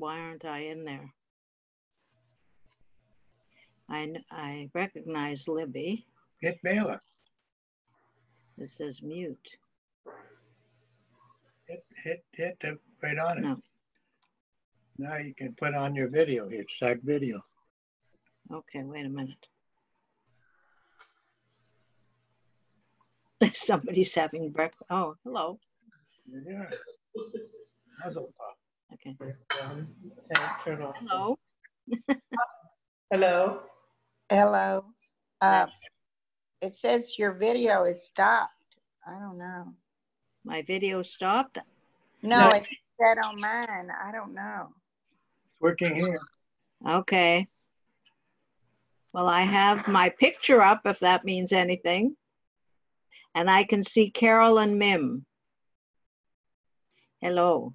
why aren't I in there? I recognize Libby. Hit Baylor. It says mute. Hit the right on it. No. Now you can put on your video here. Start video. Okay, wait a minute. Somebody's having breakfast. Oh, hello. Yeah. Muzzle pop. Okay. Turn off. Hello. Hello. Hello. It says your video is stopped. I don't know. My video stopped. No, it's set on mine. I don't know. It's working here. Okay. Well, I have my picture up, if that means anything. And I can see Carol and Mim. Hello.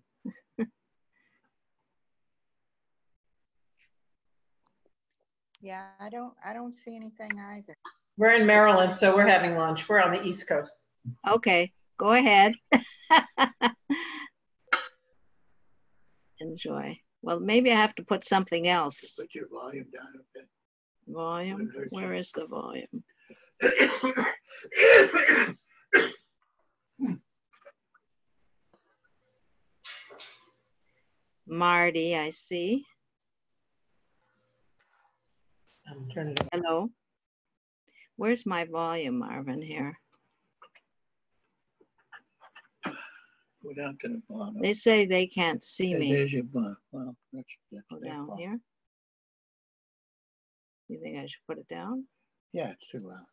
Yeah, I don't see anything either. We're in Maryland, so we're having lunch. We're on the East Coast. Okay, go ahead. Enjoy. Well, maybe I have to put something else. Put your volume down a bit. Volume? Where is the volume? Marty, I see. I'm turning it. Hello. Where's my volume, Marvin, here? Go down to the bottom. They say they can't see me. There's your bottom. Well, that's Go their down fault. here. You think I should put it down? Yeah, it's too loud.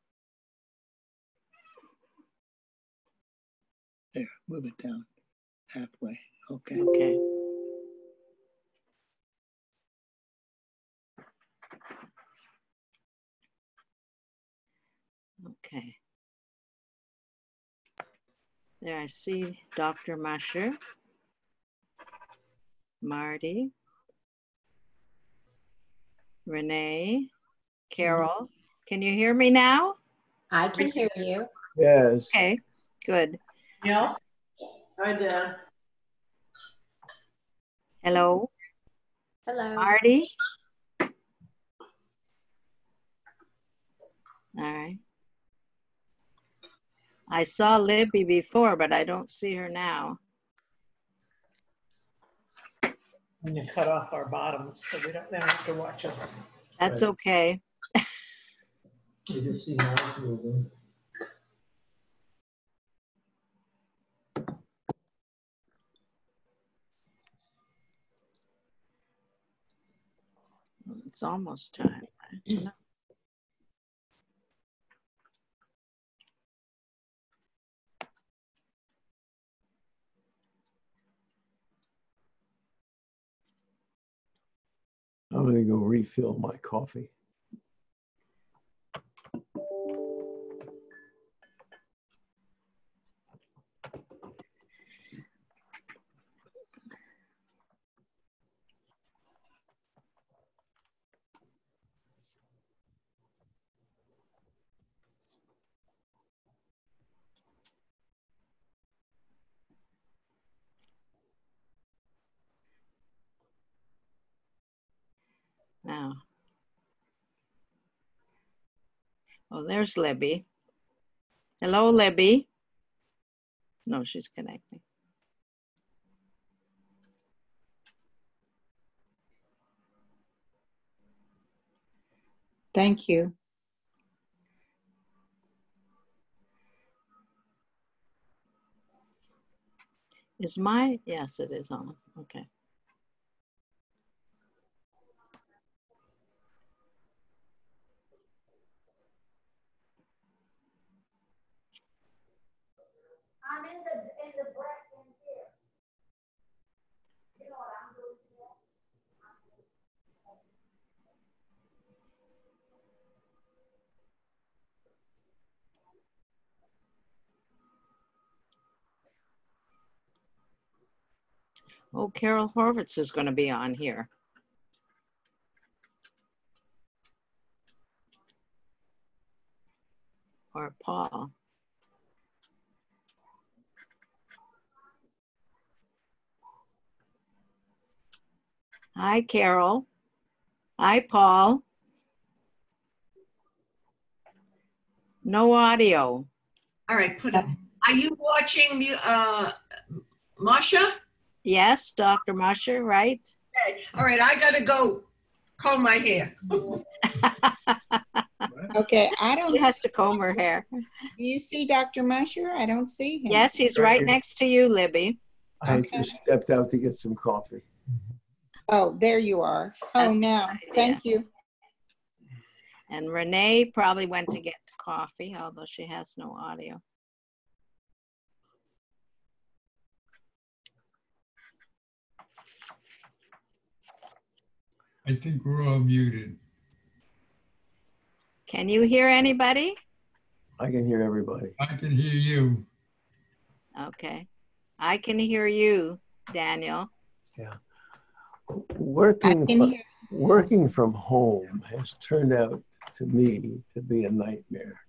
There, move it down halfway. Okay. Okay. Okay. There I see Dr. Musher, Marty, Renee, Carol. Can you hear me now? I can hear you. Yes. Okay, good. Yeah. Hi, Dan. Hello, Hello. Marty. All right. I saw Libby before, but I don't see her now. I'm going to cut off our bottoms so they don't have to watch us. That's okay. You can see mouth moving. It's almost time. I'm gonna go refill my coffee. Now. Oh, there's Libby. Hello, Libby. No, she's connecting. Thank you. Is my, yes, it is on. Okay. I'm in the break in here. You know what I'm doing here? Oh, Carol Horvitz is going to be on here. Or Paul. Hi, Carol. Hi, Paul. No audio. All right, put it. Are you watching Musher? Yes, Dr. Musher, right? Okay. All right, I gotta go comb my hair. Okay, I She don't, has to comb her hair. do you see Dr. Musher? I don't see him. Yes, he's right next to you, Libby. I Okay. just stepped out to get some coffee. Oh, there you are. Oh, That's now, thank you. And Renee probably went to get coffee, although she has no audio. I think we're all muted. Can you hear anybody? I can hear everybody. I can hear you. Okay. I can hear you, Daniel. Yeah. I Working, can hear. working from home has turned out to me to be a nightmare.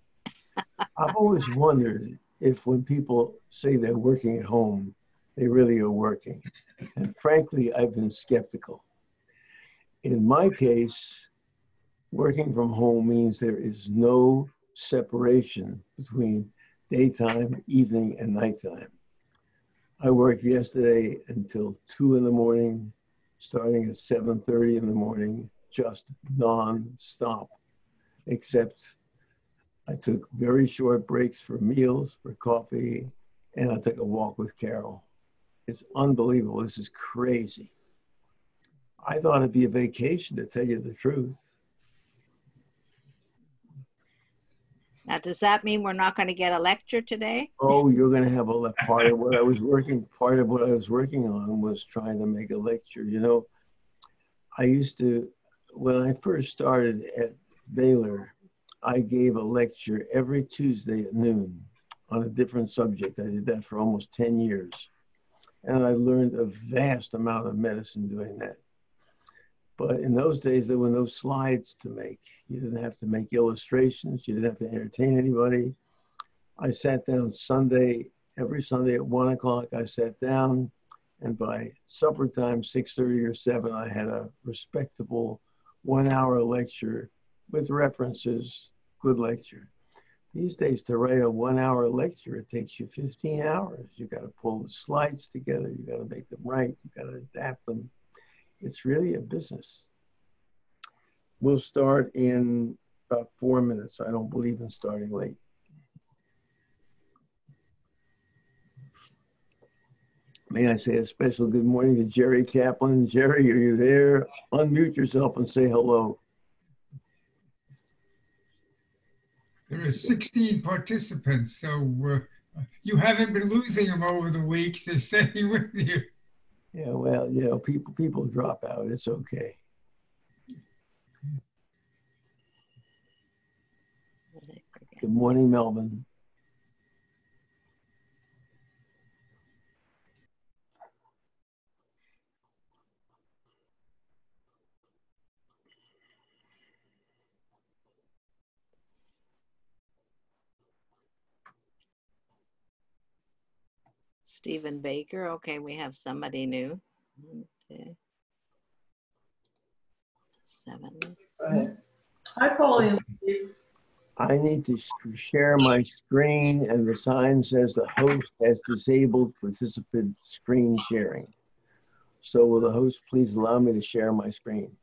I've always wondered if when people say they're working at home, they really are working. And frankly, I've been skeptical. In my case, working from home means there is no separation between daytime, evening, and nighttime. I worked yesterday until 2 in the morning, starting at 7:30 in the morning, just non-stop, except I took very short breaks for meals, for coffee, and I took a walk with Carol. It's unbelievable. This is crazy. I thought it'd be a vacation, to tell you the truth. Now, does that mean we're not going to get a lecture today? Oh, you're going to have a part of what I was working. Part of what I was working on was trying to make a lecture. You know, I used to, when I first started at Baylor, I gave a lecture every Tuesday at noon on a different subject. I did that for almost 10 years. And I learned a vast amount of medicine doing that. But in those days, there were no slides to make. You didn't have to make illustrations. You didn't have to entertain anybody. I sat down every Sunday at 1 o'clock, I sat down, and by supper time, 6:30 or 7, I had a respectable 1-hour lecture with references, good lecture. These days, to write a 1-hour lecture, it takes you 15 hours. You got to pull the slides together. You got to make them right. You got to adapt them. It's really a business. We'll start in about 4 minutes. I don't believe in starting late. May I say a special good morning to Jerry Kaplan. Jerry, are you there? Unmute yourself and say hello. There are 16 participants, so you haven't been losing them over the weeks. They're staying with you. Yeah, well, you know, people drop out. It's okay. Good morning, Melvin. Stephen Baker. Okay, we have somebody new. Okay. 7. Go ahead. Hi, Pauline. I need to share my screen, and the sign says the host has disabled participant screen sharing. So will the host please allow me to share my screen?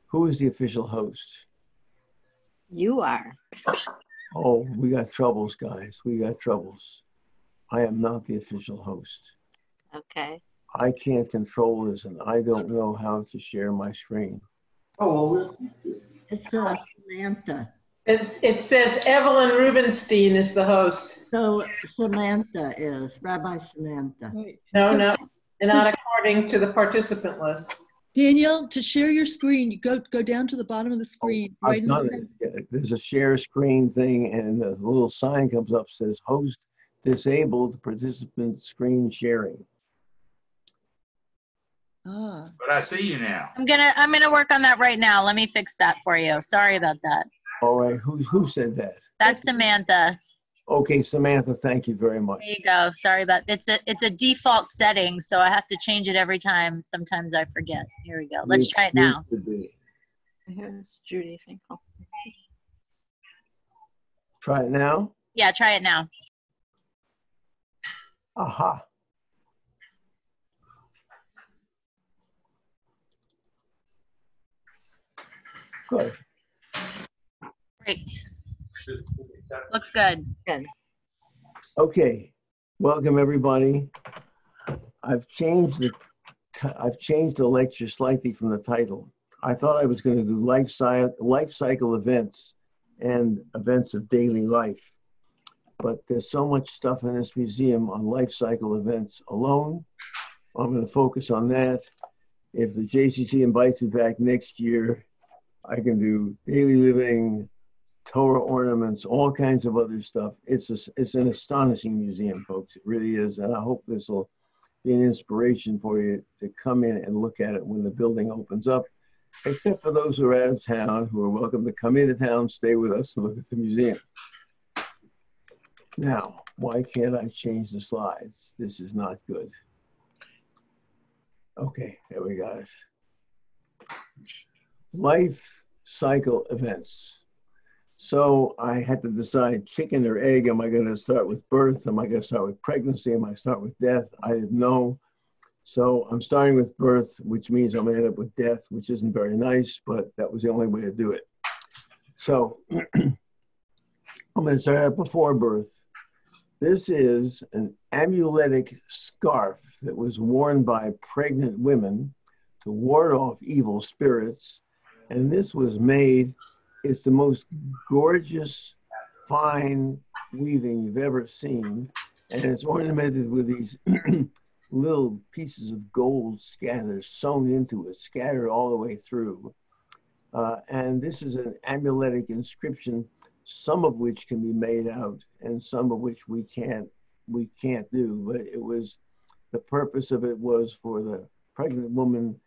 Who is the official host? You are. Oh, we got troubles, guys. We got troubles. I am not the official host. Okay. I can't control this, and I don't know how to share my screen. Oh, it's Samantha. It says Evelyn Rubenstein is the host. So Samantha is, Rabbi Samantha. No, not according to the participant list. Daniel, to share your screen, you go down to the bottom of the screen. I've done it. Yeah, there's a share screen thing, and the little sign comes up, says host disabled participant screen sharing. Ah. But I see you now. I'm gonna work on that right now. Let me fix that for you. Sorry about that. All right, who said that? That's Samantha. Okay, Samantha, thank you very much. There you go. Sorry about it's a default setting, so I have to change it every time. Sometimes I forget. Here we go. Let's try it now. Here's Judy Finkel. Try it now? Yeah, try it now. Aha. Good. Great. Looks good. Good. Okay. Welcome everybody. I've changed the lecture slightly from the title. I thought I was going to do life cycle events and events of daily life. But there's so much stuff in this museum on life cycle events alone. I'm going to focus on that. If the JCC invites me back next year, I can do daily living, Torah ornaments, all kinds of other stuff. It's an astonishing museum, folks. It really is. And I hope this will be an inspiration for you to come in and look at it when the building opens up, except for those who are out of town, who are welcome to come into town, stay with us, and look at the museum. Now, why can't I change the slides? This is not good. Okay, there we got it. Life cycle events. So I had to decide, chicken or egg. Am I going to start with birth? Am I going to start with pregnancy? Am I going to start with death? I didn't know. So I'm starting with birth, which means I'm going to end up with death, which isn't very nice, but that was the only way to do it. So I'm going to start out before birth. This is an amuletic scarf that was worn by pregnant women to ward off evil spirits. And this was made, it's the most gorgeous, fine weaving you've ever seen. And it's ornamented with these little pieces of gold scattered, sewn into it, scattered all the way through. And this is an amuletic inscription, some of which can be made out and some of which we can't do. But it was, the purpose of it was for the pregnant woman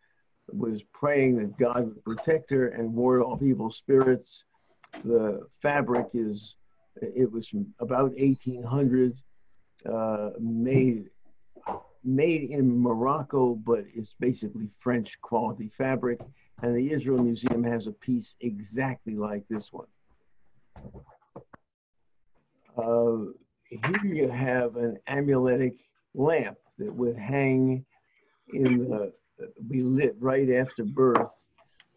was praying that God would protect her and ward off evil spirits. The fabric is, it was from about 1800, made in Morocco, but it's basically French quality fabric. And the Israel Museum has a piece exactly like this one. Here you have an amuletic lamp that would hang in the, be lit right after birth.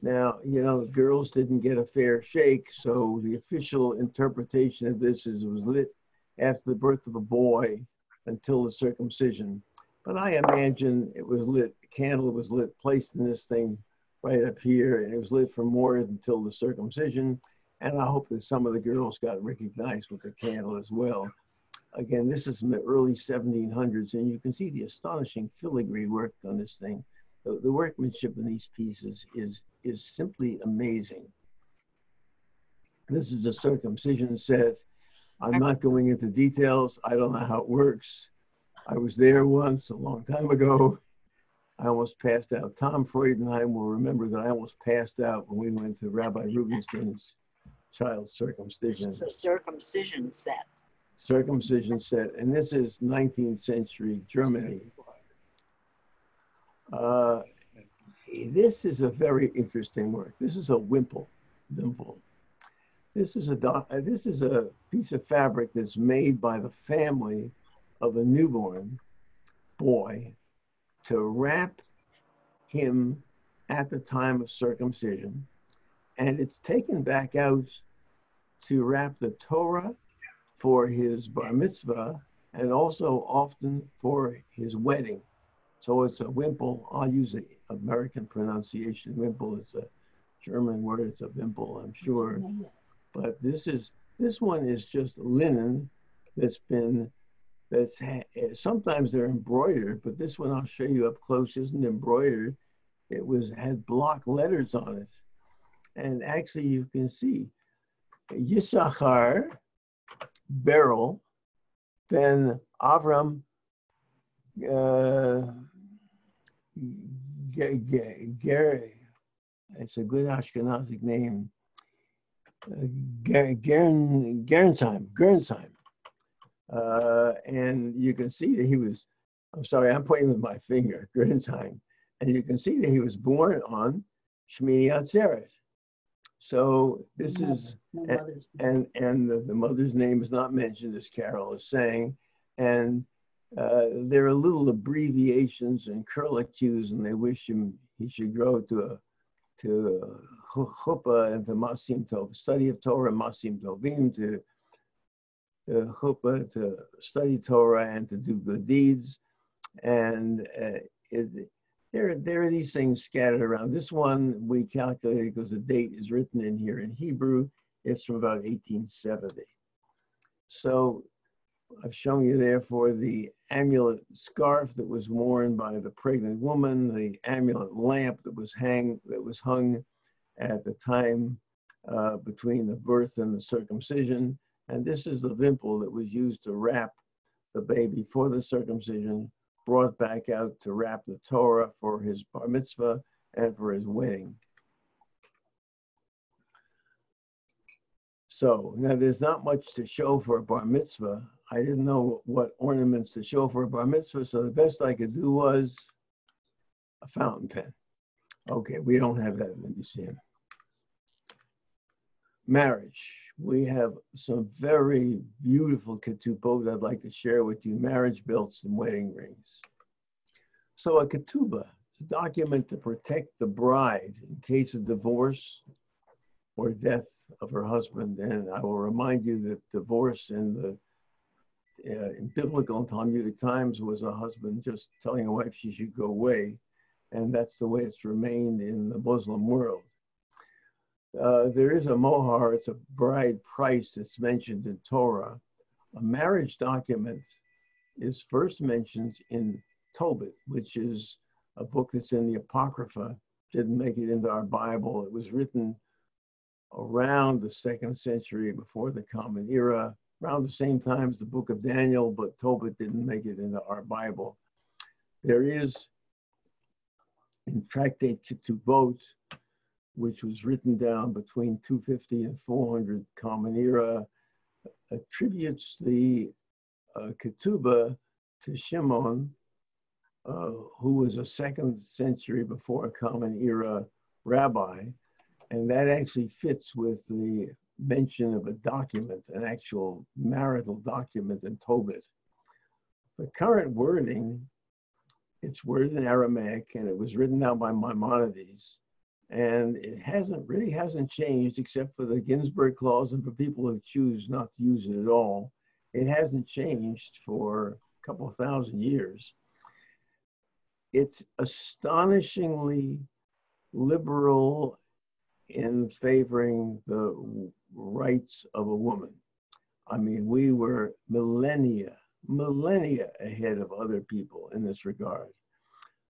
Now, you know, girls didn't get a fair shake, so the official interpretation of this is it was lit after the birth of a boy until the circumcision. But I imagine it was lit, a candle was lit, placed in this thing right up here, and it was lit for more until the circumcision. And I hope that some of the girls got recognized with the candle as well. Again, this is from the early 1700s, and you can see the astonishing filigree work on this thing. The workmanship in these pieces is simply amazing. This is a circumcision set. I'm not going into details. I don't know how it works. I was there once a long time ago. I almost passed out. Tom Freudenheim will remember that I almost passed out when we went to Rabbi Rubinstein's child circumcision. It's a circumcision set. Circumcision set, and this is 19th century Germany. This is a very interesting work. This is a wimple. This is a piece of fabric that's made by the family of a newborn boy to wrap him at the time of circumcision, and it's taken back out to wrap the Torah for his bar mitzvah and also often for his wedding. So it's a wimple. I'll use the American pronunciation. Wimple is a German word. It's a wimple, I'm sure. But this one is just linen sometimes they're embroidered, but this one I'll show you up close isn't embroidered. It had block letters on it. And actually you can see Yisachar, Beryl, Ben Avram, Gary, it's a good Ashkenazic name, Gernsheim. And you can see that he was, I'm sorry, I'm pointing with my finger, good time. And you can see that he was born on Shmini Atzeret. So this is, and the mother's name is not mentioned, as Carol is saying. And there are little abbreviations and curlicues, and they wish him he should grow to chuppah and to masim tov, study of Torah, masim tovim, to chuppah, to study Torah and to do good deeds. And there are these things scattered around. This one we calculated because the date is written in here in Hebrew. It's from about 1870. So I've shown you therefore the amulet scarf that was worn by the pregnant woman, the amulet lamp that was hung at the time between the birth and the circumcision. And this is the vimple that was used to wrap the baby for the circumcision, brought back out to wrap the Torah for his bar mitzvah and for his wedding. So now there's not much to show for a bar mitzvah. I didn't know what ornaments to show for a bar mitzvah, so the best I could do was a fountain pen. Okay, we don't have that in the museum. Marriage. We have some very beautiful ketubot I'd like to share with you, marriage belts and wedding rings. So a ketubah is a document to protect the bride in case of divorce or death of her husband. And I will remind you that divorce in biblical and Talmudic times was a husband just telling a wife she should go away. And that's the way it's remained in the Muslim world. There is a mohar, it's a bride price that's mentioned in Torah. A marriage document is first mentioned in Tobit, which is a book that's in the Apocrypha, didn't make it into our Bible. It was written around the 2nd century before the Common Era, around the same time as the book of Daniel, but Tobit didn't make it into our Bible. There is in Tractate Ketubot, which was written down between 250 and 400 Common Era, attributes the ketubah to Shimon, who was a 2nd century before Common Era rabbi, and that actually fits with the mention of a document, an actual marital document in Tobit. The current wording, it's worded in Aramaic, and it was written down by Maimonides. And it really hasn't changed except for the Ginsburg clause and for people who choose not to use it at all. It hasn't changed for a couple of thousand years. It's astonishingly liberal in favoring the rights of a woman. I mean, we were millennia ahead of other people in this regard.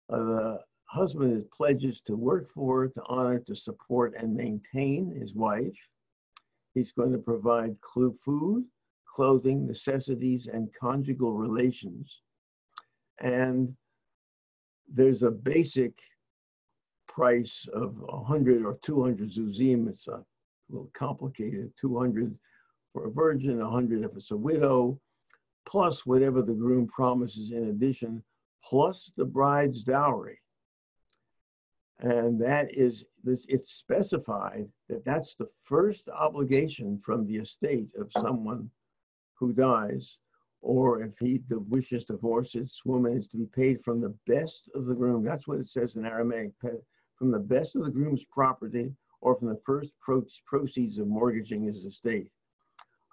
The husband is pledges to work for, to honor, to support, and maintain his wife. He's going to provide food, clothing, necessities, and conjugal relations. And there's a basic price of 100 or 200 zuzim. It's a little complicated, 200 for a virgin, 100 if it's a widow, plus whatever the groom promises in addition, plus the bride's dowry. And that is, it's specified that that's the first obligation from the estate of someone who dies, or if he wishes divorce, this woman is to be paid from the best of the groom. That's what it says in Aramaic, from the best of the groom's property, or from the first proceeds of mortgaging his estate.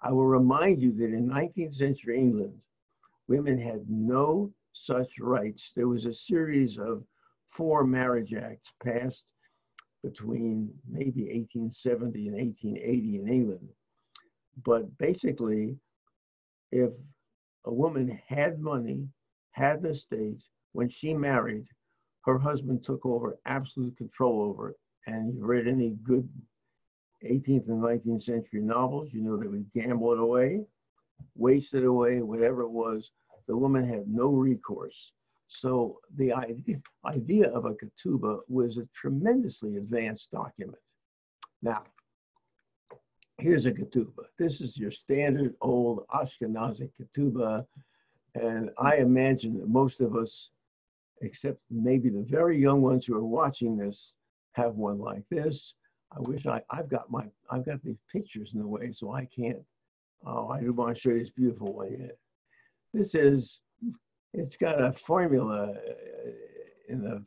I will remind you that in 19th century England, women had no such rights. There was a series of 4 marriage acts passed between maybe 1870 and 1880 in England. But basically, if a woman had money, had the estate, when she married, her husband took over absolute control over it. And you read any good 18th and 19th century novels, you know they would gamble it away, waste it away, whatever it was. The woman had no recourse. So the idea of a ketubah was a tremendously advanced document. Now, Here's a ketubah. This is your standard old Ashkenazi ketubah. And I imagine that most of us, except maybe the very young ones who are watching this, have one like this. I wish I've got these pictures in the way, so I can't. Oh, I do want to show you this beautiful one yet. It's got a formula in the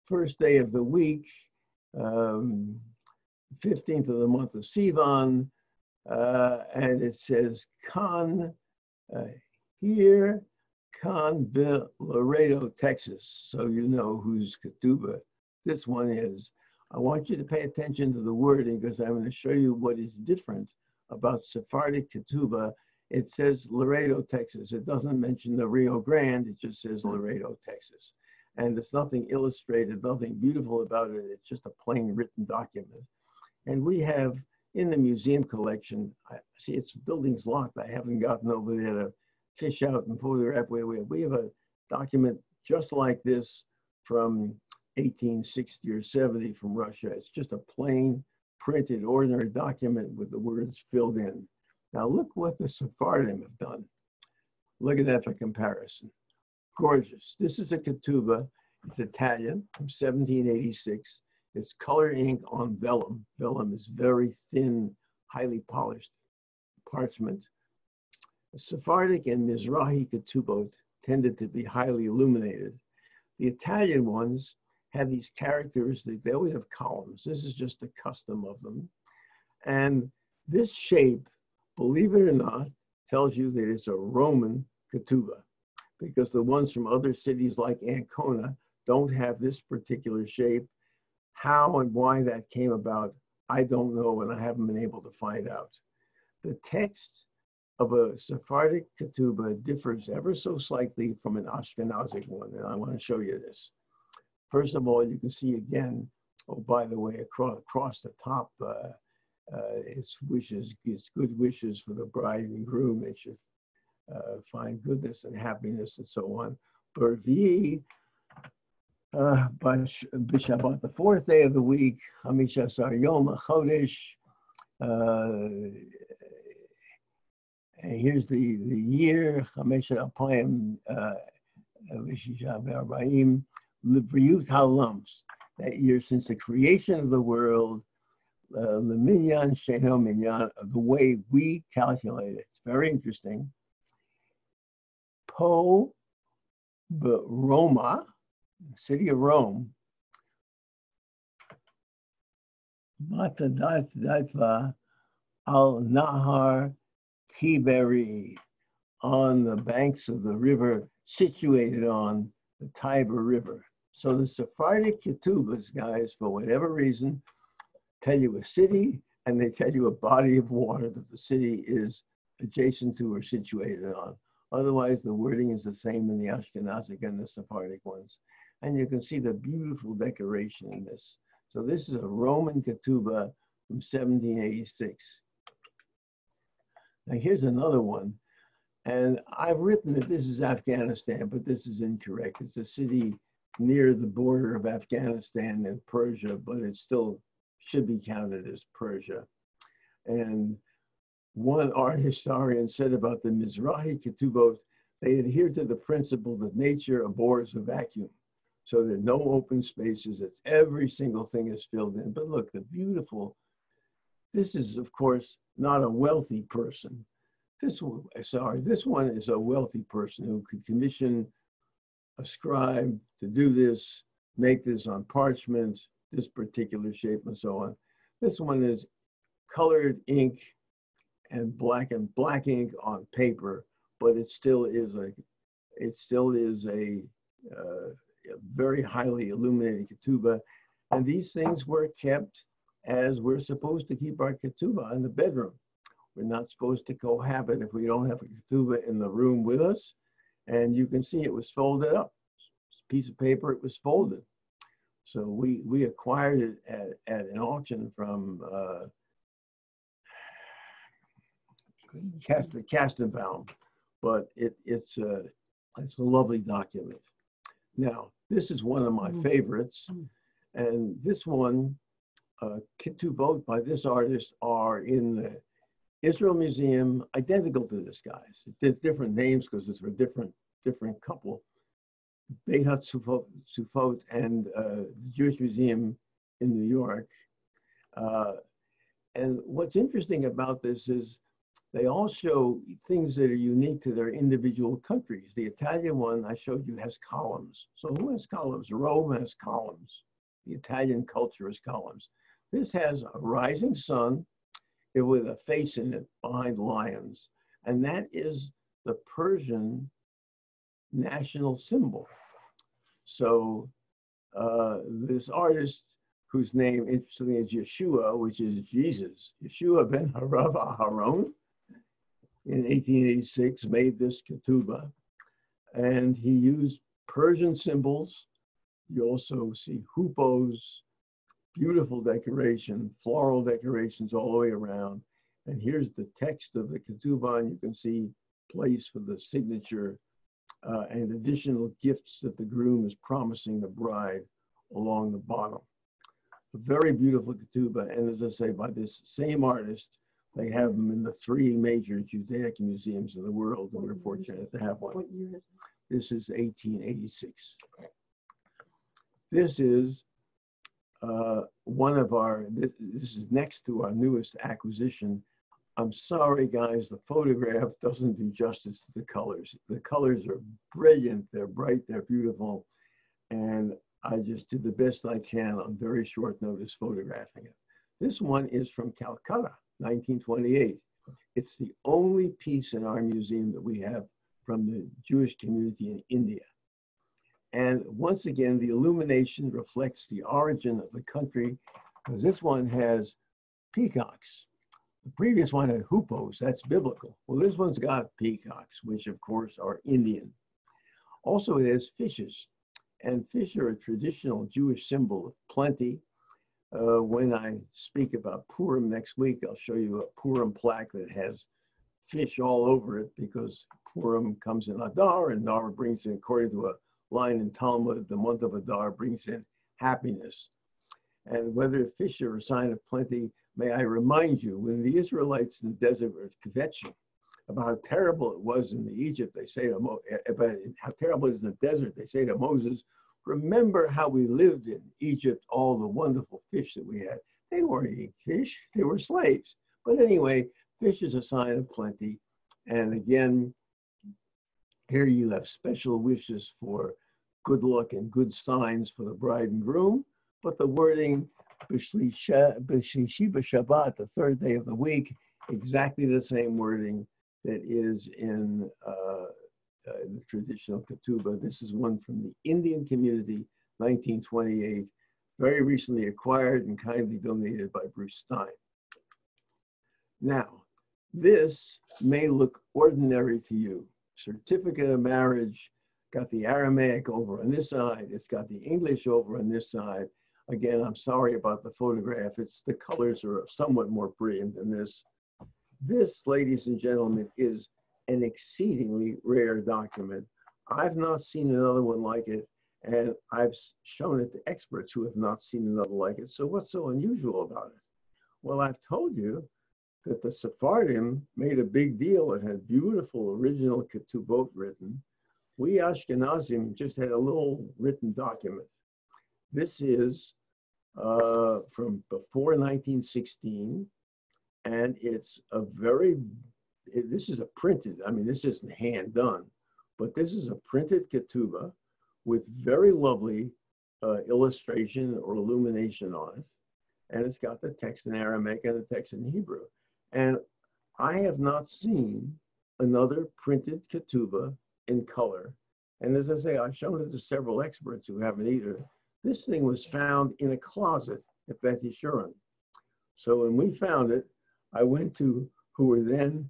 first day of the week, 15th of the month of Sivan, and it says Con here, Con Laredo, Texas. So you know whose ketubah this one is. I want you to pay attention to the wording because I'm going to show you what is different about Sephardic ketubah. It says Laredo, Texas. It doesn't mention the Rio Grande. It just says Laredo, Texas. And there's nothing illustrated, nothing beautiful about it. It's just a plain written document. And we have in the museum collection, see, it's building's locked. I haven't gotten over there to fish out and photograph. We have a document just like this from 1860 or 70 from Russia. It's just a plain printed ordinary document with the words filled in. Now look what the Sephardim have done. Look at that for comparison. Gorgeous. This is a ketubah. It's Italian from 1786. It's color ink on vellum. Vellum is very thin, highly polished parchment. The Sephardic and Mizrahi ketubot tended to be highly illuminated. The Italian ones have these characters, they always have columns. This is just the custom of them. And this shape, believe it or not, tells you that it's a Roman ketubah, because the ones from other cities like Ancona don't have this particular shape. How and why that came about, I don't know, and I haven't been able to find out. The text of a Sephardic ketubah differs ever so slightly from an Ashkenazic one, and I want to show you this. First of all, you can see again, oh, by the way, across the top, it's good wishes for the bride and groom. They should find goodness and happiness and so on. Bervi, B'Shabbat, the fourth day of the week, Hamisha Sar Yom HaChodesh. And here's the year, Hamisha Apayim Vishisha V'Arbaim. L'Briut HaLams, that year since the creation of the world, the minyan sheno minyan, the way we calculate it. It's very interesting. Po Roma, the city of Rome, Matadatva al Nahar Kiberi, on the banks of the river, situated on the Tiber River. So the Sephardic ketubahs, guys, for whatever reason, tell you a city and they tell you a body of water that the city is adjacent to or situated on. Otherwise, the wording is the same in the Ashkenazic and the Sephardic ones. And you can see the beautiful decoration in this. So this is a Roman ketubah from 1786. Now here's another one. And I've written that this is Afghanistan, but this is incorrect. It's a city near the border of Afghanistan and Persia, but it still should be counted as Persia. And one art historian said about the Mizrahi ketubot, they adhere to the principle that nature abhors a vacuum. So there are no open spaces. It's every single thing is filled in. But look, the beautiful, this is, of course, not a wealthy person. This one is a wealthy person who could commission a scribe to do this, make this on parchment, this particular shape and so on. This one is colored ink and black ink on paper, but it still is a very highly illuminated ketubah. And these things were kept as we're supposed to keep our ketubah in the bedroom. We're not supposed to cohabit if we don't have a ketubah in the room with us. And you can see it was folded up. It's a piece of paper, it was folded. So we acquired it at an auction from Kastenbaum, but it's a lovely document. Now, this is one of my favorites. And this one, Ketubot by this artist are in Israel Museum, identical to this, guys. It's different names because it's for different couple. Beit Sufot and the Jewish Museum in New York. And what's interesting about this is they all show things that are unique to their individual countries. The Italian one I showed you has columns. So who has columns? Rome has columns. The Italian culture has columns. This has a rising sun with a face in it behind lions. And that is the Persian national symbol. So this artist, whose name, interestingly, is Yeshua, which is Jesus, Yeshua ben Harav Aharon, in 1886, made this ketubah. And he used Persian symbols. You also see hupos, beautiful decoration, floral decorations all the way around. And here's the text of the ketubah, and you can see place for the signature and additional gifts that the groom is promising the bride along the bottom. A very beautiful ketubah, and as I say, by this same artist. They have them in the 3 major Judaica museums in the world, and we're fortunate to have one. What year is it? This is 1886. This is one of our, this is next to our newest acquisition. I'm sorry, guys, the photograph doesn't do justice to the colors. The colors are brilliant, they're bright, they're beautiful, and I just did the best I can on very short notice photographing it. This one is from Calcutta, 1928. It's the only piece in our museum that we have from the Jewish community in India. And once again, the illumination reflects the origin of the country, because this one has peacocks. The previous one had hupos, that's biblical. Well, this one's got peacocks, which of course are Indian. Also, it has fishes, and fish are a traditional Jewish symbol of plenty. When I speak about Purim next week, I'll show you a Purim plaque that has fish all over it, because Purim comes in Adar, and Adar brings in, according to a line in Talmud, the month of Adar brings in happiness. And whether fish are a sign of plenty, may I remind you, when the Israelites in the desert were kvetching about how terrible it was in Egypt, they say to about how terrible it is in the desert, they say to Moses, remember how we lived in Egypt, all the wonderful fish that we had. They weren't eating fish, they were slaves. But anyway, fish is a sign of plenty. And again, here you have special wishes for good luck and good signs for the bride and groom. But the wording, B'Shlishi B'Shabbat, the 3rd day of the week, exactly the same wording that is in the traditional ketubah. This is one from the Indian community, 1928, very recently acquired and kindly donated by Bruce Stein. Now, this may look ordinary to you. Certificate of marriage, got the Aramaic over on this side, it's got the English over on this side. Again, I'm sorry about the photograph. The colors are somewhat more brilliant than this. This, ladies and gentlemen, is an exceedingly rare document. I've not seen another one like it, and I've shown it to experts who have not seen another like it. So what's so unusual about it? Well, I've told you that the Sephardim made a big deal. It had beautiful original Ketubot written. We Ashkenazim just had a little written document. This is from before 1916, and it's a this is a printed, I mean, this isn't hand done, but this is a printed ketubah with very lovely illustration or illumination on it. And it's got the text in Aramaic and the text in Hebrew. And I have not seen another printed ketubah in color. And as I say, I've shown it to several experts who haven't either. This thing was found in a closet at Beth Yeshurun. So when we found it, I went to a man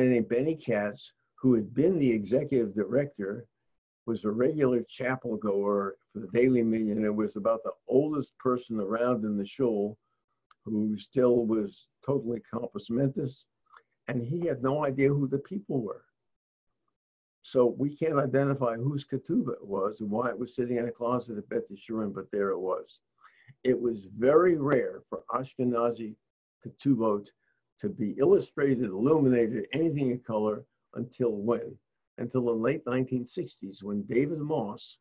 named Benny Katz, who had been the executive director, was a regular chapel goer for the Daily Minyan, and was about the oldest person around in the Shawl, who still was totally compos mentis, and he had no idea who the people were. So we can't identify whose ketubah it was and why it was sitting in a closet at Beth Yeshurun, but there it was. It was very rare for Ashkenazi ketubot to be illustrated, illuminated, anything in color until when? Until the late 1960s, when David Moss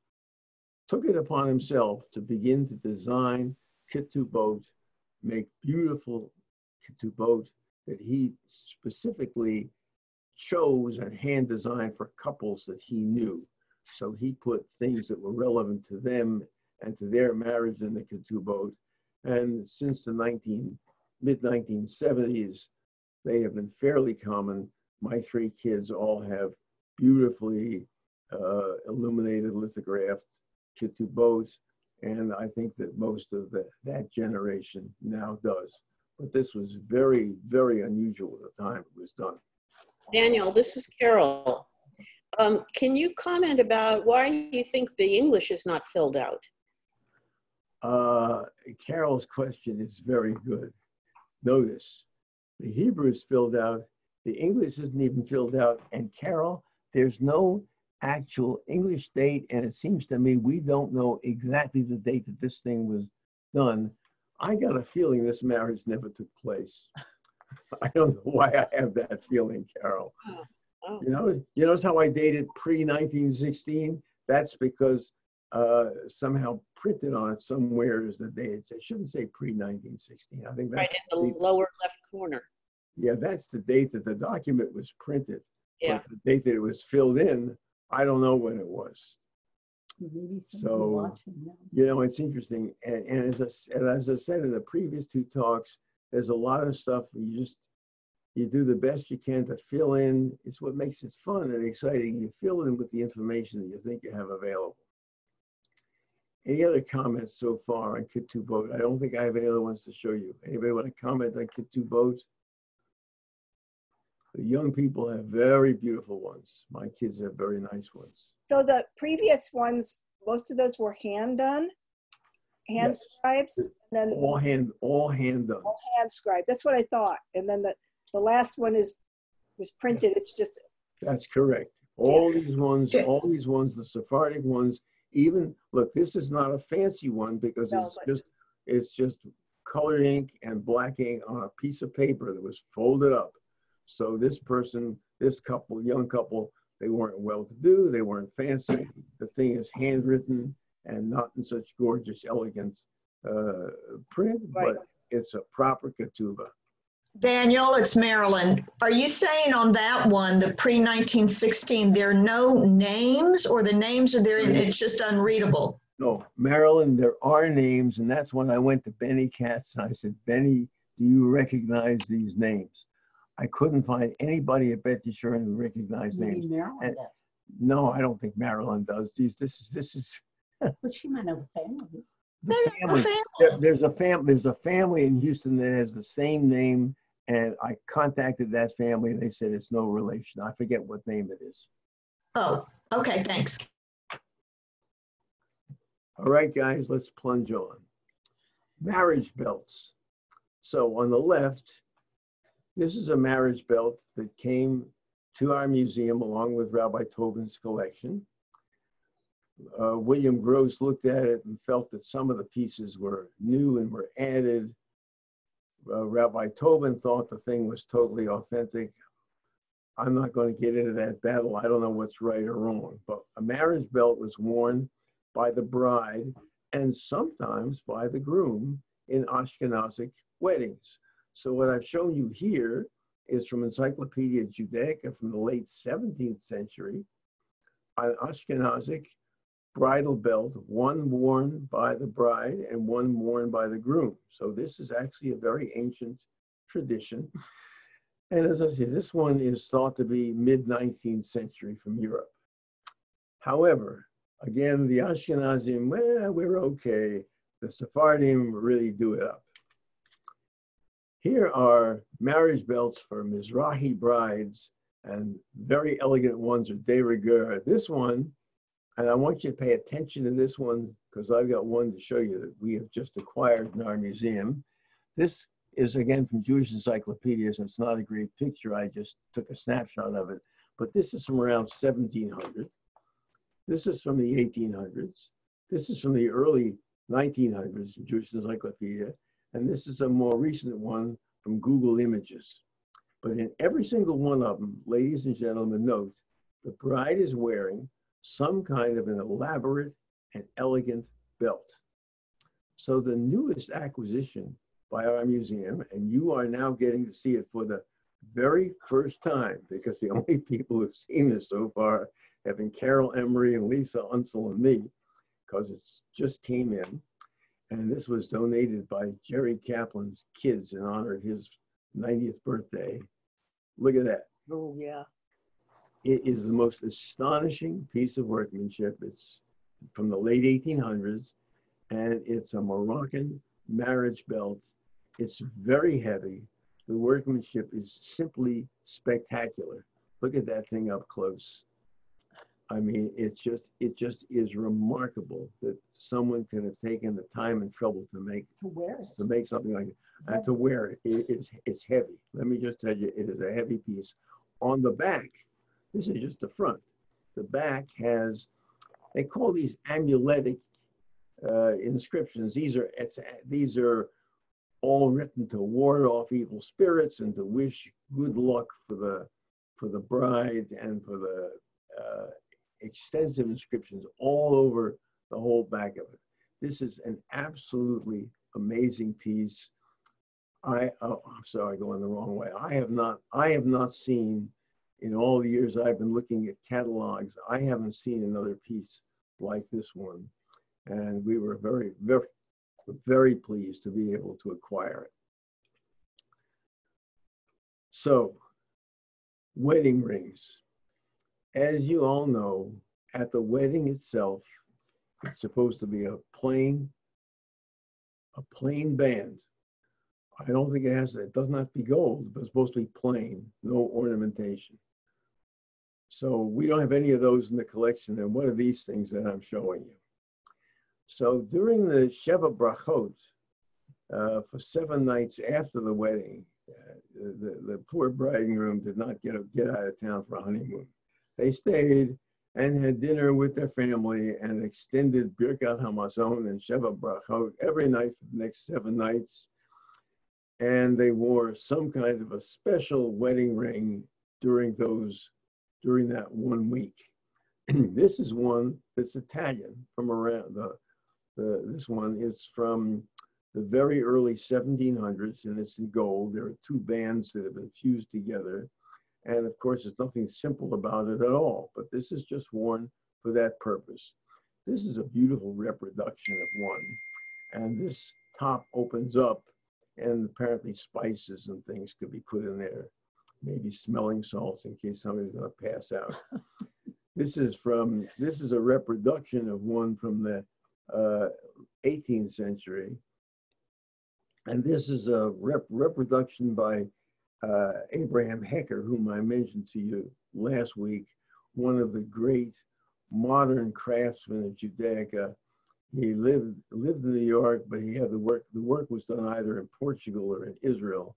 took it upon himself to begin to design Ketubot, make beautiful Ketubot that he specifically chose and hand designed for couples that he knew. So he put things that were relevant to them and to their marriage in the Ketubot. And since the mid-1970s, they have been fairly common. My three kids all have beautifully illuminated, lithographed Ketubot, and I think that most of that generation now does. But this was very, very unusual at the time it was done. Daniel, this is Carol. Can you comment about why you think the English is not filled out? Carol's question is very good. Notice, the Hebrew is filled out, the English isn't even filled out, and Carol, there's no actual English date, and it seems to me we don't know exactly the date that this thing was done. I got a feeling this marriage never took place. I don't know why I have that feeling, Carol. Oh. You notice how I dated pre-1916? That's because somehow printed on it somewhere is the date. I shouldn't say pre-1916. I think that's right in the lower left corner. Yeah, that's the date that the document was printed. Yeah. But the date that it was filled in, I don't know when it was. So, it's interesting. And as I said in the previous two talks, there's a lot of stuff you do the best you can to fill in. It's what makes it fun and exciting. You fill in with the information that you think you have available. Any other comments so far on Ketubot? I don't think I have any other ones to show you. Anybody want to comment on Ketubot? The young people have very beautiful ones. My kids have very nice ones. So the previous ones, most of those were hand done, hand scribes, and then all hand done. All hand scribed. That's what I thought. And then the last one was printed. It's just. That's correct. All these ones, the Sephardic ones. Even look, this is not a fancy one because it's just colored ink and black ink on a piece of paper that was folded up. So this young couple, they weren't well-to-do, they weren't fancy. The thing is handwritten and not in such gorgeous, elegant print, but it's a proper ketubah. Daniel, it's Marilyn. Are you saying on that one, the pre-1916, there are no names, or the names are there and it's just unreadable? No, Marilyn, there are names, and that's when I went to Benny Katz and I said, Benny, do you recognize these names? I couldn't find anybody at Beth Yeshurun who recognized names. No, I don't think Marilyn does. This is. But she might know the families. There's a family in Houston that has the same name, and I contacted that family and they said it's no relation. I forget what name it is. Oh, okay, thanks. All right, guys, let's plunge on. Marriage belts. So on the left, this is a marriage belt that came to our museum along with Rabbi Tobin's collection. William Gross looked at it and felt that some of the pieces were new and were added. Rabbi Tobin thought the thing was totally authentic. I'm not going to get into that battle. I don't know what's right or wrong, but a marriage belt was worn by the bride and sometimes by the groom in Ashkenazic weddings. So what I've shown you here is from Encyclopedia Judaica from the late 17th century, an Ashkenazic bridal belt, one worn by the bride and one worn by the groom. So this is actually a very ancient tradition. And as I said, this one is thought to be mid-19th century from Europe. However, again, the Ashkenazim, well, we're okay. The Sephardim really do it up. Here are marriage belts for Mizrahi brides, and very elegant ones are de rigueur. This one, and I want you to pay attention to this one because I've got one to show you that we have just acquired in our museum. This is again from Jewish Encyclopedia, so it's not a great picture. I just took a snapshot of it. But this is from around 1700. This is from the 1800s. This is from the early 1900s in Jewish Encyclopedia. And this is a more recent one from Google Images. But in every single one of them, ladies and gentlemen, note, the bride is wearing some kind of an elaborate and elegant belt. So the newest acquisition by our museum, and you are now getting to see it for the very first time, because the only people who've seen this so far have been Carol Emery and Lisa Unsel and me, because it just came in. And this was donated by Jerry Kaplan's kids in honor of his 90th birthday. Look at that. Oh, yeah. It is the most astonishing piece of workmanship. It's from the late 1800s, and it's a Moroccan marriage belt. It's very heavy. The workmanship is simply spectacular. Look at that thing up close. I mean, it just is remarkable that someone could have taken the time and trouble to make something like it. And to wear it, it's heavy. Let me just tell you, it is a heavy piece. On the back, this is just the front. The back has, they call these amuletic inscriptions. These are all written to ward off evil spirits and to wish good luck for the bride, and for the extensive inscriptions all over the whole back of it. This is an absolutely amazing piece. I'm sorry, going the wrong way. I have not seen, in all the years I've been looking at catalogs, I haven't seen another piece like this one. And we were very, very, very pleased to be able to acquire it. So, wedding rings. As you all know, at the wedding itself, it's supposed to be a plain band. I don't think it doesn't have to be gold, but it's supposed to be plain, no ornamentation. So we don't have any of those in the collection, and one of these things that I'm showing you. So during the Sheva Brachot, for 7 nights after the wedding, the poor bride and groom did not get out of town for a honeymoon. They stayed and had dinner with their family and extended Birkat HaMazon and Sheva Brachot every night for the next 7 nights. And they wore some kind of a special wedding ring during that 1 week. This is one that's Italian from around this one is from the very early 1700s, and it's in gold. There are 2 bands that have been fused together. And of course, there's nothing simple about it at all, but this is just worn for that purpose. This is a beautiful reproduction of one. And this top opens up, and apparently spices and things could be put in there. Maybe smelling salts in case somebody's gonna pass out. This is a reproduction of one from the 18th century. And this is a reproduction by Abraham Hecker, whom I mentioned to you last week, one of the great modern craftsmen of Judaica. He lived in New York, but he had the work was done either in Portugal or in Israel.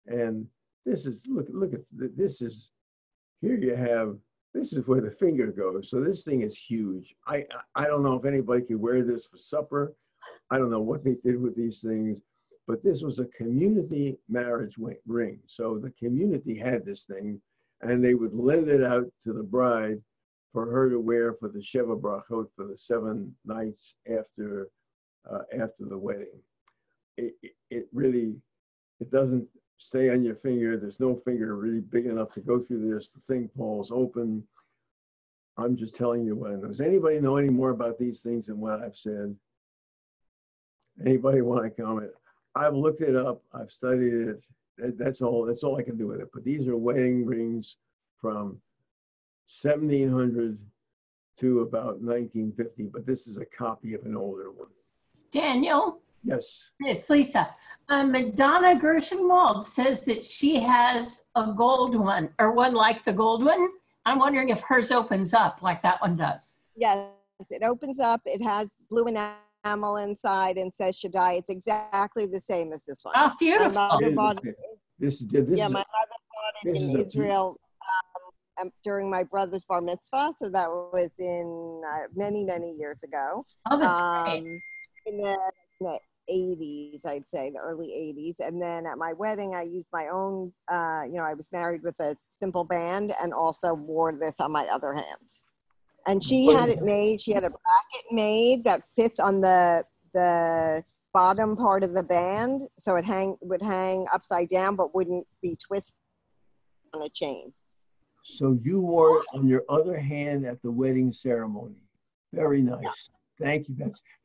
And this is, look at this is, here you have, this is where the finger goes. So this thing is huge. I don't know if anybody could wear this for supper. I don't know what they did with these things, but this was a community marriage ring. So the community had this thing, and they would lend it out to the bride for her to wear for the Sheva Brachot for the 7 nights after the wedding. It doesn't stay on your finger. There's no finger really big enough to go through this. The thing falls open. I'm just telling you what I know. Does anybody know any more about these things than what I've said? Anybody want to comment? I've looked it up. I've studied it. That's all I can do with it. But these are wedding rings from 1700 to about 1950. But this is a copy of an older one. Daniel? Yes. It's Lisa. Madonna Gershon-Wald says that she has a gold one, or one like the gold one. I'm wondering if hers opens up like that one does. Yes, it opens up. It has blue enamel inside and says Shaddai. It's exactly the same as this one. Oh, beautiful. My mother bought it. My mother bought it in Israel during my brother's bar mitzvah. So that was in many, many years ago. Oh, that's great. In the 80s, I'd say, the early 80s. And then at my wedding, I used my own, you know, I was married with a simple band and also wore this on my other hand. And she had it made, she had a bracket made that fits on the bottom part of the band. So it would hang upside down, but wouldn't be twisted on a chain. So you wore it on your other hand at the wedding ceremony. Very nice. Yeah. Thank you.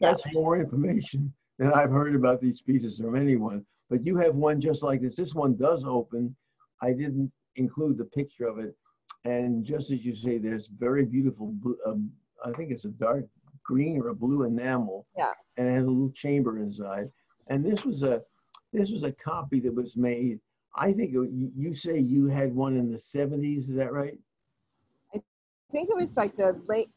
That's more information than I've heard about these pieces from anyone. But you have one just like this. This one does open. I didn't include the picture of it. And just as you say, there's very beautiful, I think it's a dark green or a blue enamel. Yeah. And it has a little chamber inside. And this was a copy that was made. I think you say you had one in the 70s. Is that right? I think it was like the late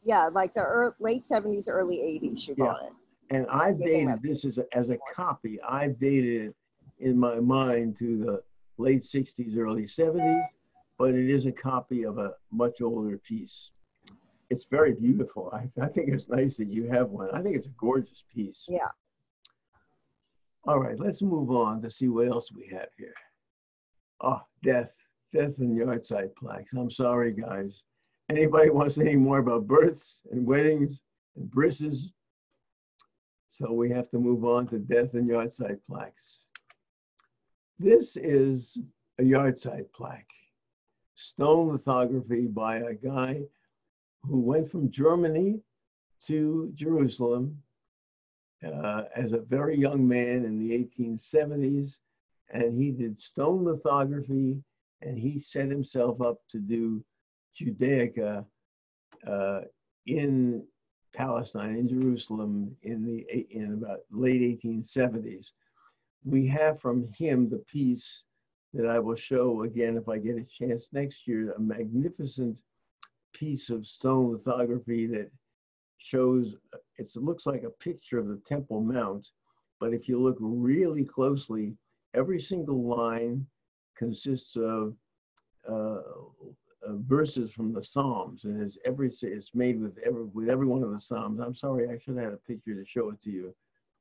70s, early 80s. She bought it. And I've dated this as a copy. I've dated it in my mind to the late 60s, early 70s, but it is a copy of a much older piece. It's very beautiful. I think it's nice that you have one. I think it's a gorgeous piece. Yeah. All right, let's move on to see what else we have here. Oh, death and Yahrzeit plaques. I'm sorry, guys. Anybody wants any more about births and weddings and brisses? So we have to move on to death and Yahrzeit plaques. This is a Yahrzeit plaque, stone lithography by a guy who went from Germany to Jerusalem as a very young man in the 1870s. And he did stone lithography, and he set himself up to do Judaica in Palestine, in Jerusalem, in about late 1870s. We have from him the piece that I will show again if I get a chance next year, a magnificent piece of stone lithography that shows, it looks like a picture of the Temple Mount, but if you look really closely, every single line consists of verses from the Psalms, and it's made with every one of the Psalms. I'm sorry, I should have had a picture to show it to you,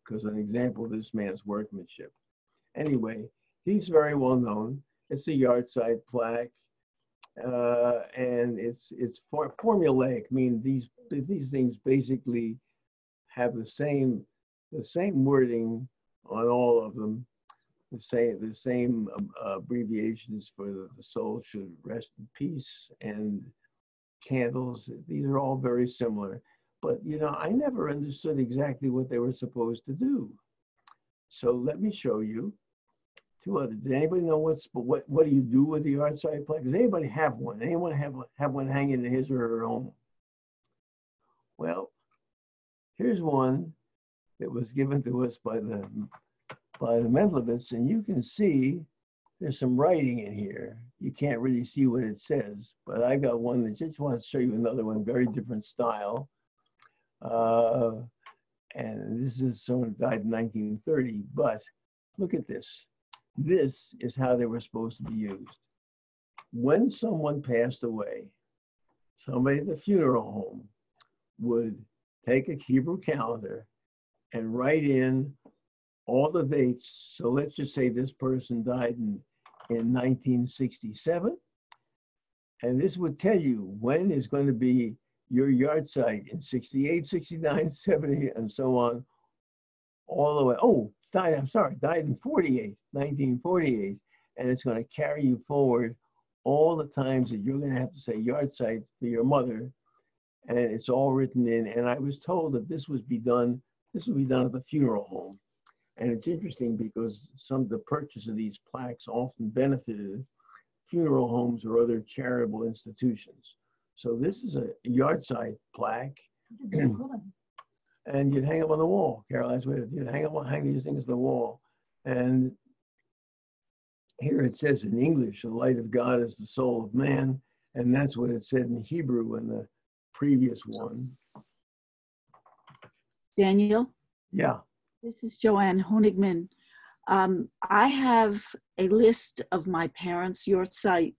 because an example of this man's workmanship. Anyway, he's very well known. It's a Yahrzeit plaque, and it's formulaic. I mean, these things basically have the same wording on all of them. The same abbreviations for the soul should rest in peace, and candles. These are all very similar. But, you know, I never understood exactly what they were supposed to do. So let me show you two other. Did anybody know what do you do with the Yahrzeit plaque? Does anybody have one? Anyone have one hanging in his or her home? Well, here's one that was given to us by the Mendlevites, and you can see there's some writing in here. You can't really see what it says, but I got one that just want to show you another one, very different style. And this is someone who died in 1930, but look at this. This is how they were supposed to be used. When someone passed away, somebody at the funeral home would take a Hebrew calendar and write in all the dates. So let's just say this person died in 1967. And this would tell you when is going to be your Yahrzeit in 68, 69, 70, and so on, all the way. Oh, died in 1948. And it's going to carry you forward all the times that you're going to have to say Yahrzeit for your mother. And it's all written in. And I was told that this would be done at the funeral home. And it's interesting because some of the purchase of these plaques often benefited funeral homes or other charitable institutions. So this is a Yahrzeit plaque, and you'd hang them on the wall. Carol, that's what you'd hang these things on the wall. And here it says in English, the light of God is the soul of man, and that's what it said in Hebrew in the previous one. Daniel? Yeah. This is Joanne Honigman. I have a list of my parents' Yahrzeit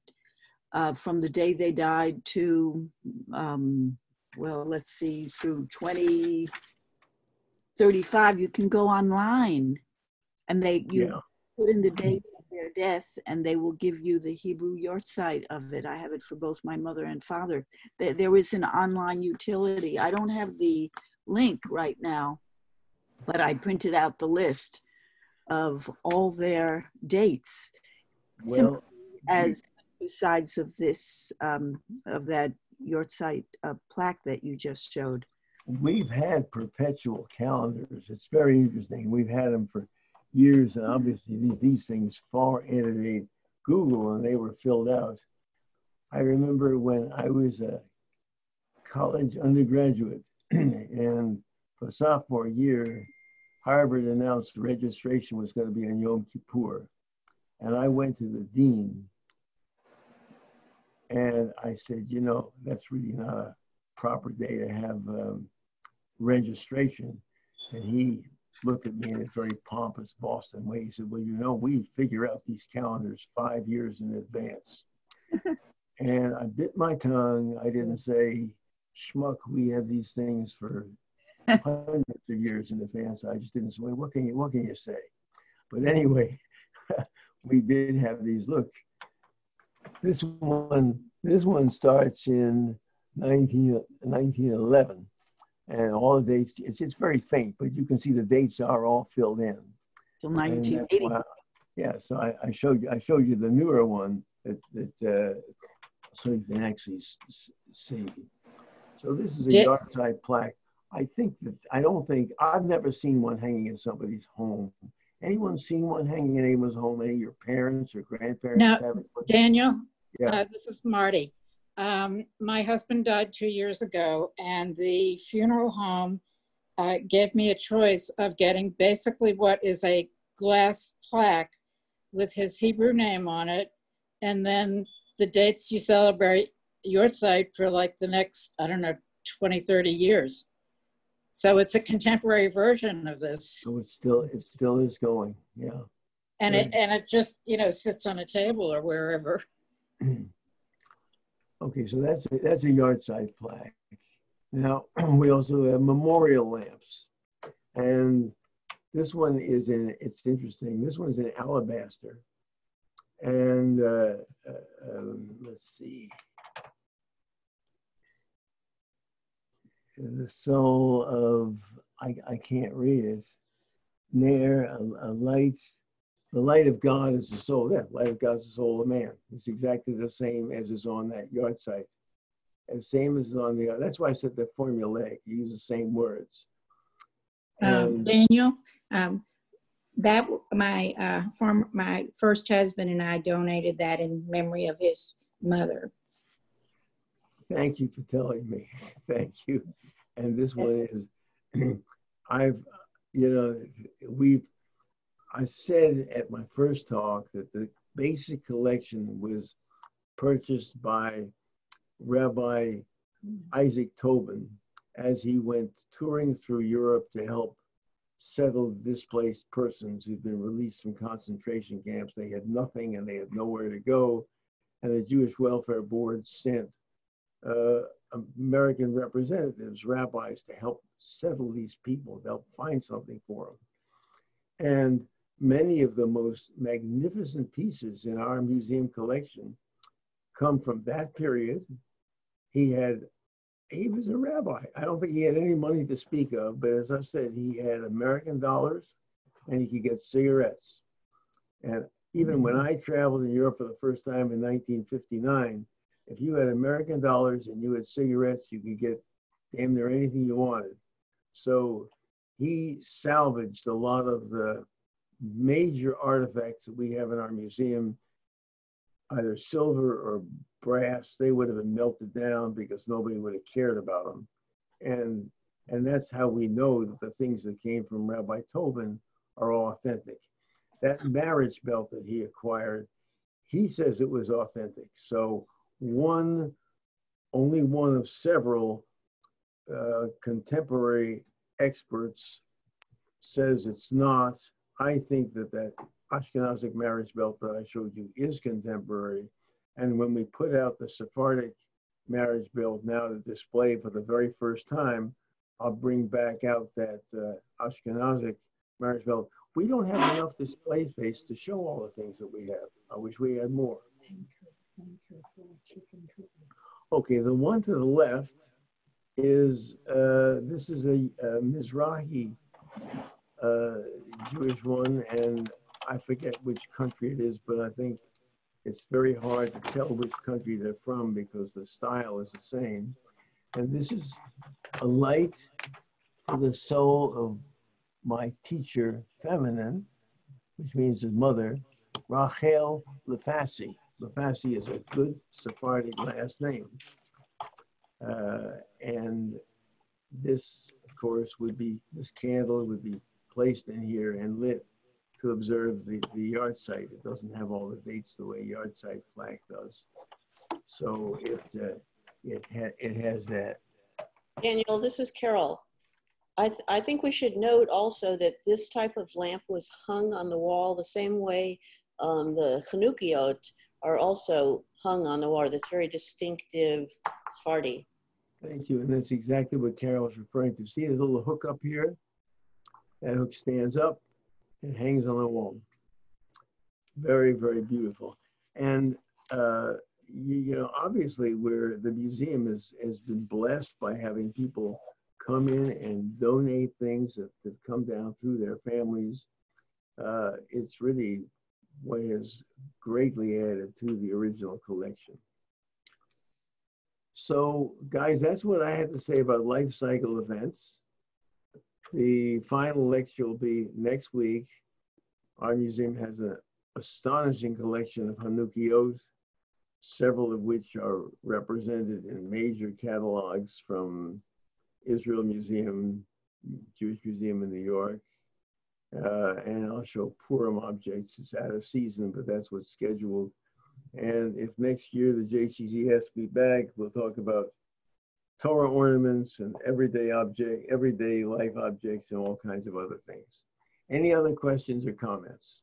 from the day they died to, well, let's see, through 35, you can go online and you Yeah. put in the date of their death and they will give you the Hebrew Yahrzeit of it. I have it for both my mother and father. There is an online utility. I don't have the link right now, but I printed out the list of all their dates. Well, as two sides of this, of that Yahrzeit plaque that you just showed. we've had perpetual calendars. It's very interesting. We've had them for years, and obviously these things far antedate Google, and they were filled out. I remember when I was a college undergraduate, and for sophomore year, Harvard announced registration was going to be on Yom Kippur. And I went to the dean and I said, you know, that's really not a proper day to have registration. And he looked at me in a very pompous Boston way. He said, well, you know, we figure out these calendars 5 years in advance. And I bit my tongue. I didn't say, schmuck, we have these things for hundreds of years in advance. I just didn't say, well, what can you say? But anyway, we did have these. Look, this one starts in 1911, and all the dates, it's very faint, but you can see the dates are all filled in. Till 1980. Yeah, so I showed you the newer one that so you can actually see. So this is a Yahrzeit plaque. I've never seen one hanging in somebody's home. Anyone seen one hanging in anyone's home? Any of your parents or grandparents? No, Daniel, yeah. This is Marty. My husband died 2 years ago, and the funeral home gave me a choice of getting basically what is a glass plaque with his Hebrew name on it, and then the dates you celebrate Yahrzeit for like the next, I don't know, 20, 30 years. So it's a contemporary version of this. So it still is going, yeah. And it just, you know, sits on a table or wherever. Okay, so that's a Yahrzeit plaque. Now we also have memorial lamps, and this one is it's interesting. This one's in alabaster, and let's see. The soul of, I can't read it. Ne'er, a light, the light of God is the soul. Yeah, light of God is the soul of man. It's exactly the same as is on that Yahrzeit. And same as on the, that's why I said the formulaic, you use the same words. Daniel, that my first husband and I donated that in memory of his mother. Thank you for telling me. Thank you. And this one is, I said at my first talk that the basic collection was purchased by Rabbi Isaac Tobin as he went touring through Europe to help settle displaced persons who'd been released from concentration camps. They had nothing and they had nowhere to go. And the Jewish Welfare Board sent American representatives, rabbis, to help settle these people, to help find something for them. And many of the most magnificent pieces in our museum collection come from that period. He was a rabbi. I don't think he had any money to speak of, but as I said, he had American dollars and he could get cigarettes. And even when I traveled in Europe for the first time in 1959, if you had American dollars and you had cigarettes, you could get damn near anything you wanted. So he salvaged a lot of the major artifacts that we have in our museum, either silver or brass. They would have been melted down because nobody would have cared about them. And that's how we know that the things that came from Rabbi Tobin are all authentic. That marriage belt that he acquired, he says it was authentic. So only one of several contemporary experts says it's not. I think that Ashkenazic marriage belt that I showed you is contemporary. And when we put out the Sephardic marriage belt now to display for the very first time, I'll bring back out that Ashkenazic marriage bell. We don't have enough display space to show all the things that we have. I wish we had more. Okay, the one to the left is, this is a Mizrahi Jewish one, and I forget which country it is, but I think it's very hard to tell which country they're from because the style is the same. And this is a light for the soul of my teacher, feminine, which means his mother, Rachel Lefassi. Lefassi is a good Sephardic last name. And this, of course, this candle would be placed in here and lit to observe the Yahrzeit. It doesn't have all the dates the way Yahrzeit plaque does. So it has that. Daniel, this is Carol. I think we should note also that this type of lamp was hung on the wall the same way the Chanukiot are also hung on the wall. That's very distinctive Sephardi. Thank you, and that's exactly what Carol was referring to. See the little hook up here? That hook stands up and hangs on the wall. Very, very beautiful. And you know, obviously, where the museum has been blessed by having people come in and donate things that come down through their families. It's really what has greatly added to the original collection. So, guys, that's what I had to say about life cycle events. The final lecture will be next week. Our museum has an astonishing collection of Hanukiot, several of which are represented in major catalogs from Israel Museum, Jewish Museum in New York. And I'll show Purim objects. It's out of season, but that's what's scheduled. And if next year the JCZ has to be back, we'll talk about Torah ornaments and everyday life objects and all kinds of other things. Any other questions or comments?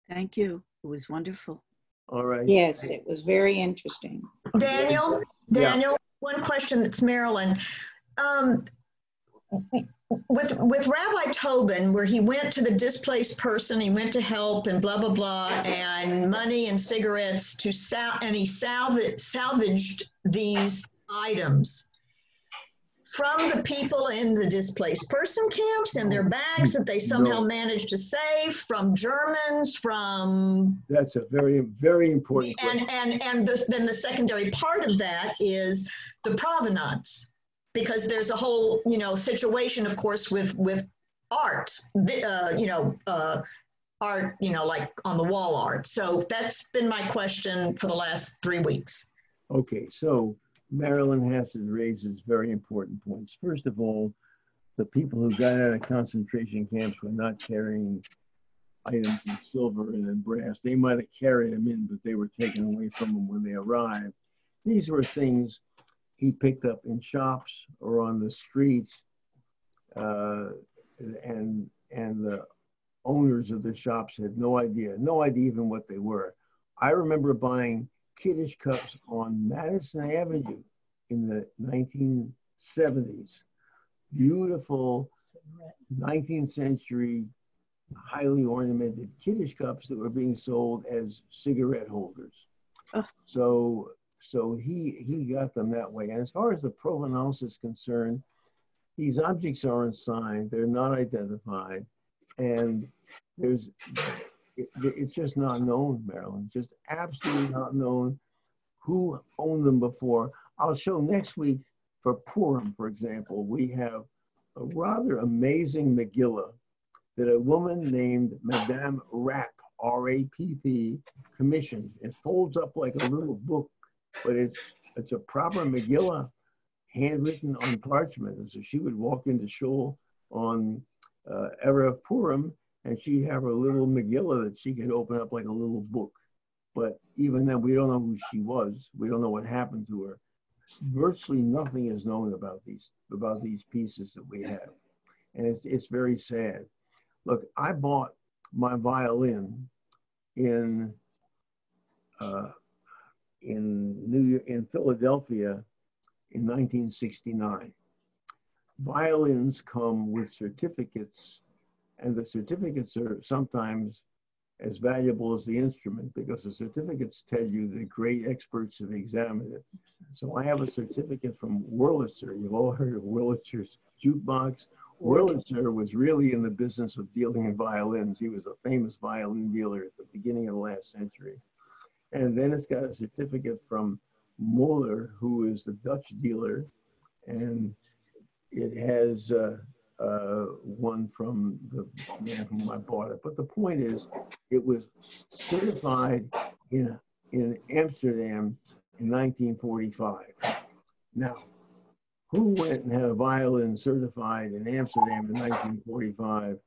Thank you. It was wonderful. All right. Yes, it was very interesting. Daniel, one question that's Marilyn. With Rabbi Tobin, where he went to the displaced person, he went to help and blah, blah, blah, and money and cigarettes and he salvaged these items from the people in the displaced person camps and their bags that they somehow managed to save, from Germans, from... That's a very, very important question. And then the secondary part of that is the provenance, because there's a whole, situation, of course, with art, art, like on the wall art. So that's been my question for the last 3 weeks. Okay, so Marilyn Hassett raises very important points. First of all, the people who got out of concentration camps were not carrying items in silver and in brass. They might have carried them in, but they were taken away from them when they arrived. These were things he picked up in shops or on the streets, and the owners of the shops had no idea even what they were. I remember buying Kiddush cups on Madison Avenue in the 1970s. Beautiful 19th century, highly ornamented Kiddush cups that were being sold as cigarette holders. So he got them that way. And as far as the provenance is concerned, these objects aren't signed, they're not identified, and it's just not known, Marilyn, just absolutely not known who owned them before. I'll show next week for Purim, for example, we have a rather amazing Megillah that a woman named Madame Rapp, R-A-P-P, commissioned. It folds up like a little book, but it's a proper Megillah, handwritten on parchment. And so she would walk into Shawl on Erev Purim, and she'd have her little Megillah that she could open up like a little book. But even then, we don't know who she was. We don't know what happened to her. Virtually nothing is known about these pieces that we have. And it's very sad. Look, I bought my violin in Philadelphia in 1969. violins come with certificates, and the certificates are sometimes as valuable as the instrument because the certificates tell you the great experts have examined it. So I have a certificate from Wurlitzer. You've all heard of Wurlitzer's jukebox. Wurlitzer was really in the business of dealing in violins. He was a famous violin dealer at the beginning of the last century. And then it's got a certificate from Muller, who is the Dutch dealer, and it has one from the man whom I bought it. But the point is, it was certified in Amsterdam in 1945. Now, who went and had a violin certified in Amsterdam in 1945?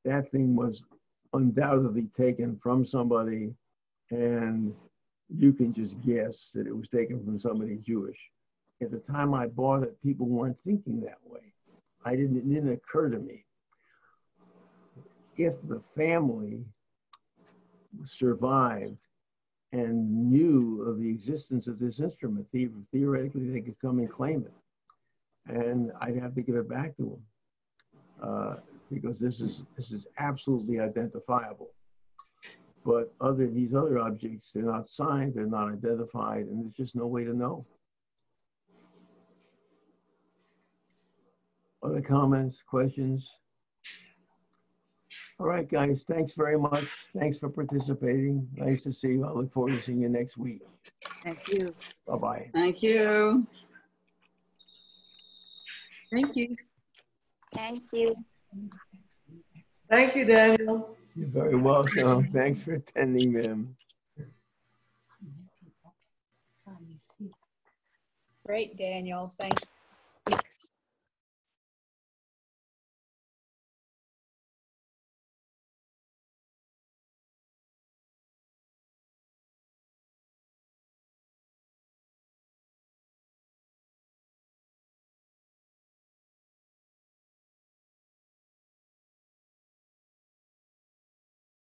That thing was undoubtedly taken from somebody, and you can just guess that it was taken from somebody Jewish. At the time I bought it, people weren't thinking that way. It didn't occur to me. If the family survived and knew of the existence of this instrument, theoretically they could come and claim it. And I'd have to give it back to them because this is absolutely identifiable. But these other objects, they're not signed, they're not identified, and there's just no way to know. Other comments, questions? All right, guys, thanks very much. Thanks for participating. Nice to see you. I look forward to seeing you next week. Thank you. Bye-bye. Thank you. Thank you. Thank you. Thank you, Daniel. You're very welcome. Thanks for attending, ma'am. Great, Daniel. Thank you.